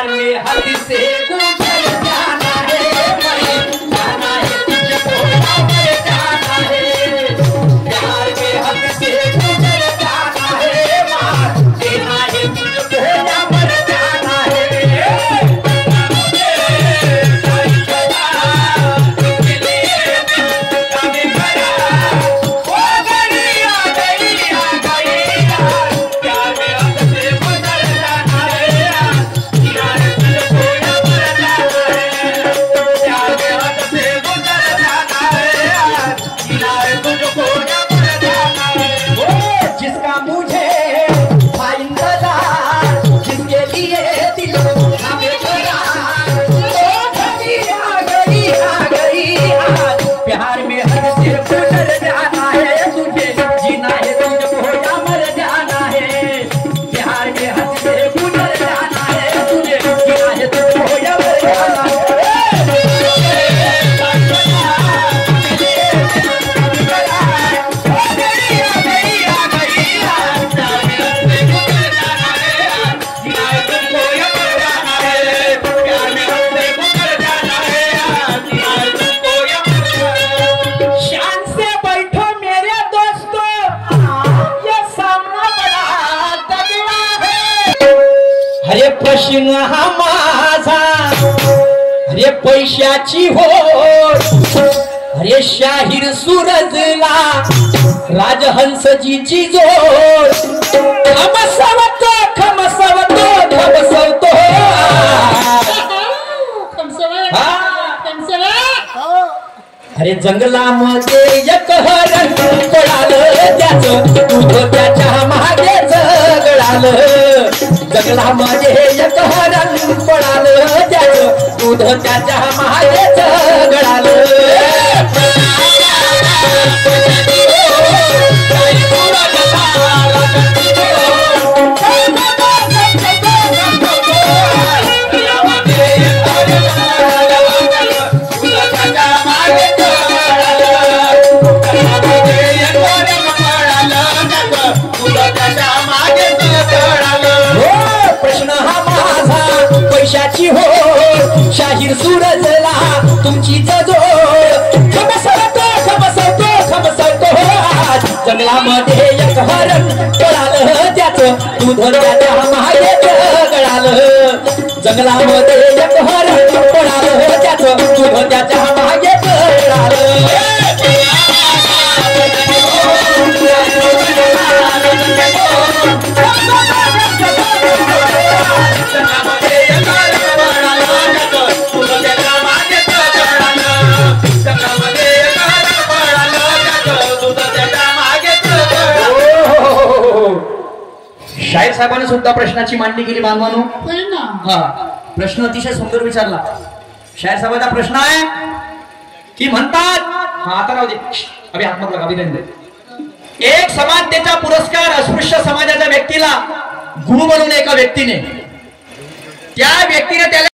प्यार में हद से गुजर जाना है, जाना है तुझको मर जाना है, प्यार में हद से गुजर जाना है, मार देना है तुझको मर जाना है। अरे प्रश्न हा माझा, अरे पैशाची होड, अरे शाहीर सूरजला राजहंसजीची जोड, खमसवतो खमसवतो खमसवतो, अरे जंगलामध्ये एक हरण पळालं, त्याचं दूध त्याच्या मागेच गळालं, जंगलामध्ये एक हरण पळालं, त्याचं दूध त्याच्या मागेच गळालं। पैशाची हो शाहीर सूरजला तुमची जोड, खमसवतो खमसवतो खमसवतो, जंगलामध्ये एक हरण पळालं, त्याचं दूध त्याच्या मागेच गळालं, जंगलामध्ये एक हरण पळालं, त्याचं दूध त्याच्या मागेच गळालं। शाहीर साहेबांनी सुद्धा प्रश्नाची मांडणी केली बांधवानो। हा प्रश्न अतिशय सुंदर विचारला। शाहीर साहेबांचा प्रश्न आहे की म्हणतात, हा आता राहू दे, अभि हात मत लगा, अभि देन दे। एक समानतेचा पुरस्कार अस्पृश्य समाजाच्या व्यक्तीला गुरु बनवले एका व्यक्तीने, त्या व्यक्तीने त्याला